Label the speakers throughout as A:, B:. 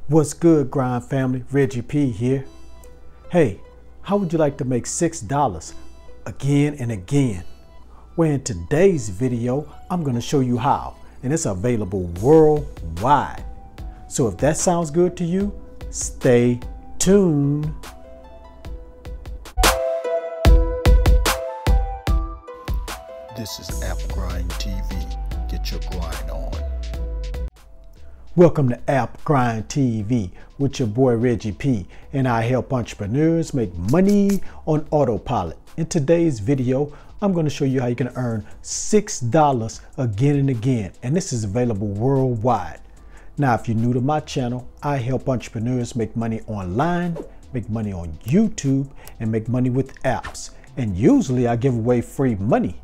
A: What's good, grind family? Reggie P here. Hey, how would you like to make $6 again and again? Well, in today's video, I'm going to show you how, and it's available worldwide. So if that sounds good to you, stay tuned.
B: This is App Grind TV. Get your grind on.
A: Welcome to App Grind TV with your boy Reggie P, and I help entrepreneurs make money on autopilot. In today's video, I'm going to show you how you can earn $6 again and again, and this is available worldwide. Now, if you're new to my channel, I help entrepreneurs make money online, make money on YouTube, and make money with apps. And usually I give away free money.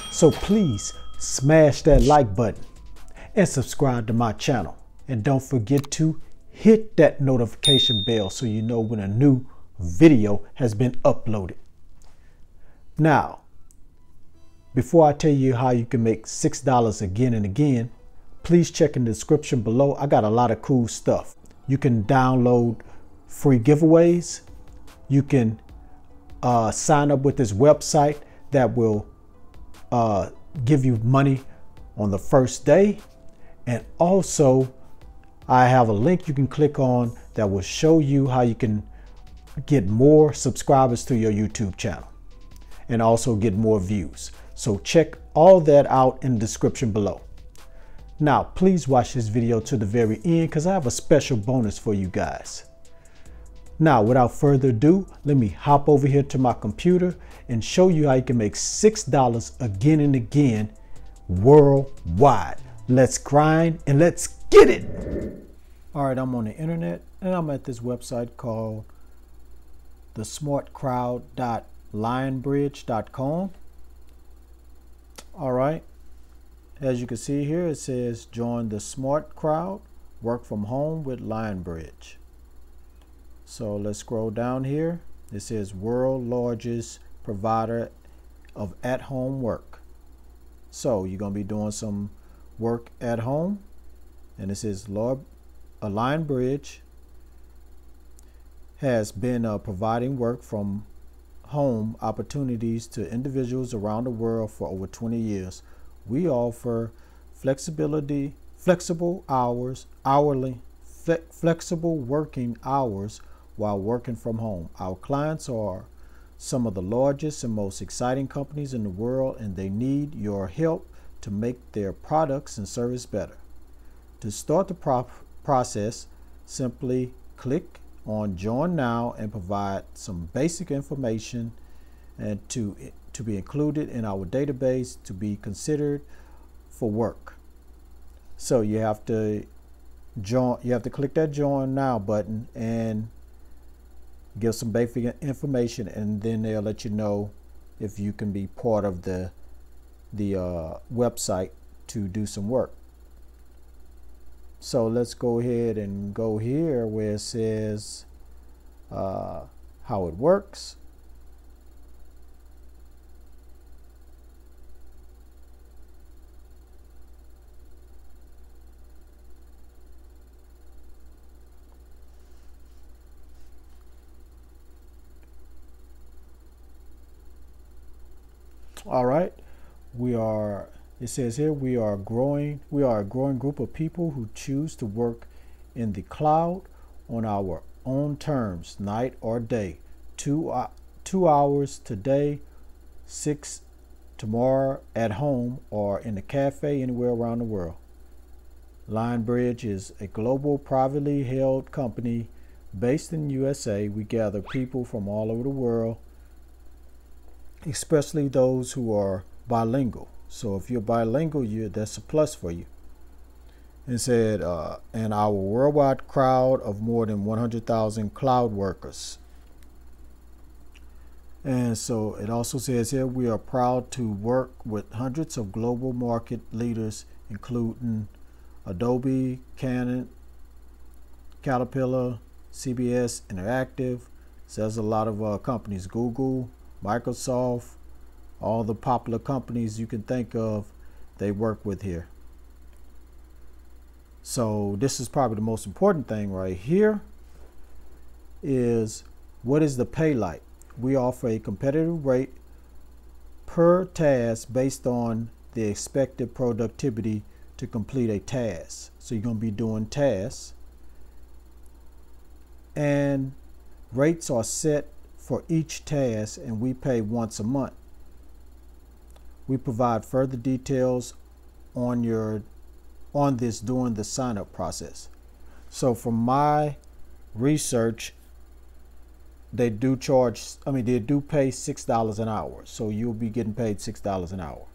A: So please smash that like button and subscribe to my channel. And don't forget to hit that notification bell so you know when a new video has been uploaded. Now, before I tell you how you can make $6 again and again, please check in the description below. I got a lot of cool stuff. You can download free giveaways. You can sign up with this website that will give you money on the first day. And also, I have a link you can click on that will show you how you can get more subscribers to your YouTube channel and also get more views. So check all that out in the description below. Now, please watch this video to the very end because I have a special bonus for you guys. Now, without further ado, let me hop over here to my computer and show you how you can make $6 again and again worldwide. Let's grind and let's get it. All right, I'm on the internet and I'm at this website called thesmartcrowd.lionbridge.com. All right, as you can see here, it says join the smart crowd, work from home with Lionbridge. So let's scroll down here. It says world largest provider of at-home work. So you're gonna be doing some work at home, and it says Lionbridge has been providing work from home opportunities to individuals around the world for over 20 years. We offer flexible working hours while working from home. Our clients are some of the largest and most exciting companies in the world, and they need your help to make their products and service better. To start the process, simply click on Join Now and provide some basic information and to be included in our database to be considered for work. So you have to click that Join Now button and give some basic information, and then they'll let you know if you can be part of the website to do some work. So let's go ahead and go here where it says how it works. All right, it says here we are a growing group of people who choose to work in the cloud on our own terms, night or day. 2 hours today, 6 tomorrow, at home or in a cafe anywhere around the world. Lionbridge is a global privately held company based in USA. We gather people from all over the world, especially those who are bilingual. So if you're bilingual, that's a plus for you. It said, and our worldwide crowd of more than 100,000 cloud workers. And so it also says here, we are proud to work with hundreds of global market leaders, including Adobe, Canon, Caterpillar, CBS Interactive. Says a lot of companies, Google, Microsoft, all the popular companies you can think of, they work with here. So this is probably the most important thing right here is what is the pay like? We offer a competitive rate per task based on the expected productivity to complete a task. So you're going to be doing tasks, and rates are set for each task, and we pay once a month. We provide further details on this during the sign-up process. So from my research, they do pay $6 an hour. So you'll be getting paid $6 an hour.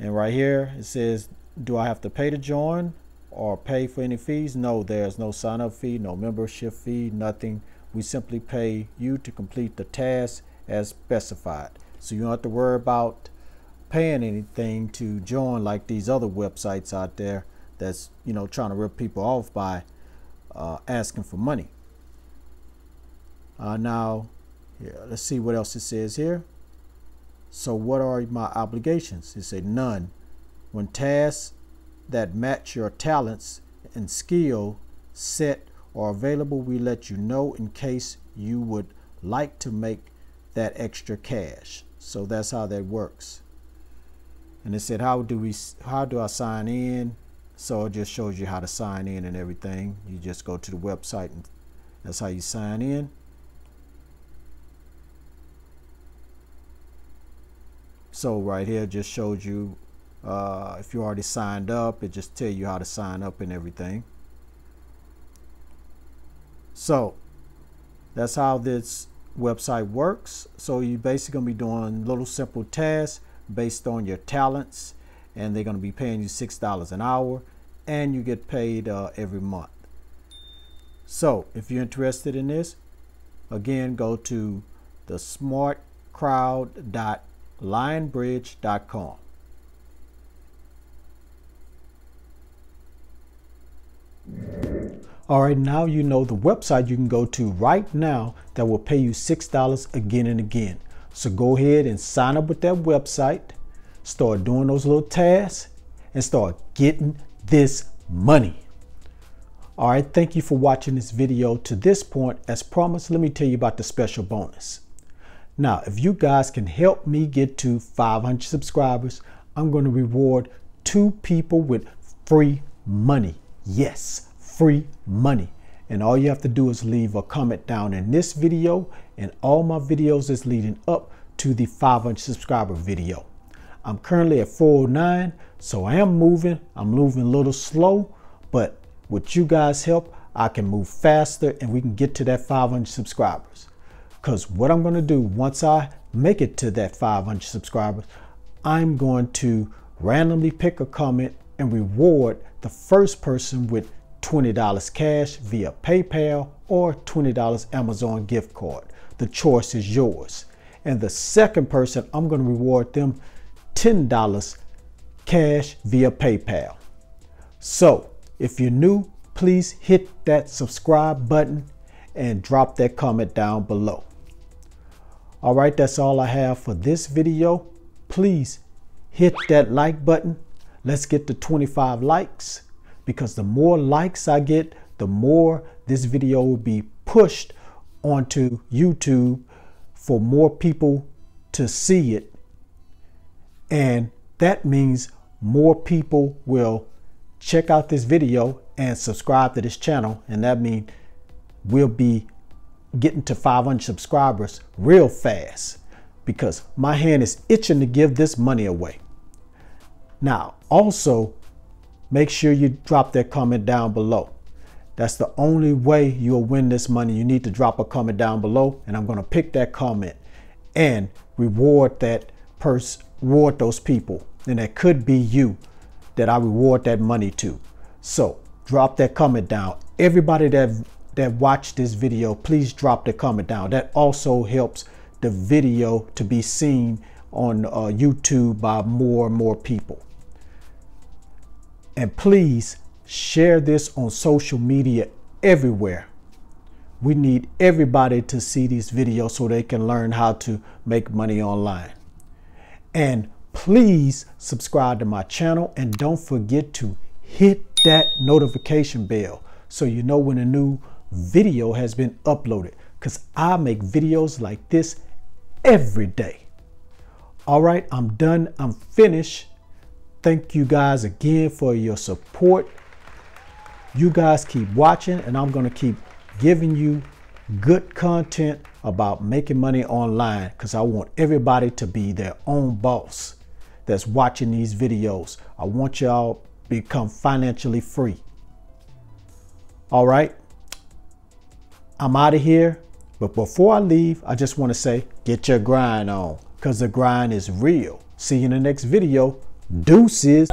A: And right here it says, do I have to pay to join or pay for any fees? No, there's no sign-up fee, no membership fee, nothing. We simply pay you to complete the task as specified. So you don't have to worry about paying anything to join like these other websites out there that's, you know, trying to rip people off by asking for money. Now, let's see what else it says here. So what are my obligations? It says none. When tasks that match your talents and skill set are available, we let you know in case you would like to make that extra cash. So that's how that works. And it said, how do I sign in? So it just shows you how to sign in and everything. You just go to the website and that's how you sign in. So right here just shows you if you already signed up, it just tells you how to sign up and everything. So that's how this website works. So you're basically gonna be doing little simple tasks based on your talents, and they're gonna be paying you $6 an hour, and you get paid every month. So if you're interested in this, again, go to the smartcrowd.lionbridge.com. All right, now you know the website you can go to right now that will pay you $6 again and again. So go ahead and sign up with that website, start doing those little tasks, and start getting this money. All right, thank you for watching this video to this point. As promised, let me tell you about the special bonus. Now, if you guys can help me get to 500 subscribers, I'm going to reward 2 people with free money. Yes, free money. And all you have to do is leave a comment down in this video and all my videos that's leading up to the 500 subscriber video. I'm currently at 409, so I am moving. I'm moving a little slow, but with you guys' help, I can move faster and we can get to that 500 subscribers. Because what I'm going to do once I make it to that 500 subscribers, I'm going to randomly pick a comment and reward the first person with $20 cash via PayPal or $20 Amazon gift card. The choice is yours. And the second person, I'm going to reward them $10 cash via PayPal. So if you're new, please hit that subscribe button and drop that comment down below. All right, that's all I have for this video. Please hit that like button. Let's get to 25 likes, because the more likes I get, the more this video will be pushed onto YouTube for more people to see it. And that means more people will check out this video and subscribe to this channel. And that means we'll be getting to 500 subscribers real fast, because my hand is itching to give this money away. Now, also, make sure you drop that comment down below. That's the only way you'll win this money. You need to drop a comment down below, and I'm going to pick that comment and reward that person, reward those people. And that could be you that I reward that money to. So drop that comment down. Everybody that watched this video, please drop the comment down. That also helps the video to be seen on YouTube by more and more people. And please share this on social media everywhere. We need everybody to see these videos so they can learn how to make money online. And please subscribe to my channel, and don't forget to hit that notification bell so you know when a new video has been uploaded, because I make videos like this every day. All right, I'm done. I'm finished. Thank you guys again for your support. You guys keep watching, and I'm going to keep giving you good content about making money online, because I want everybody to be their own boss that's watching these videos. I want y'all to become financially free. All right, I'm out of here. But before I leave, I just want to say, get your grind on, because the grind is real. See you in the next video. Deuces.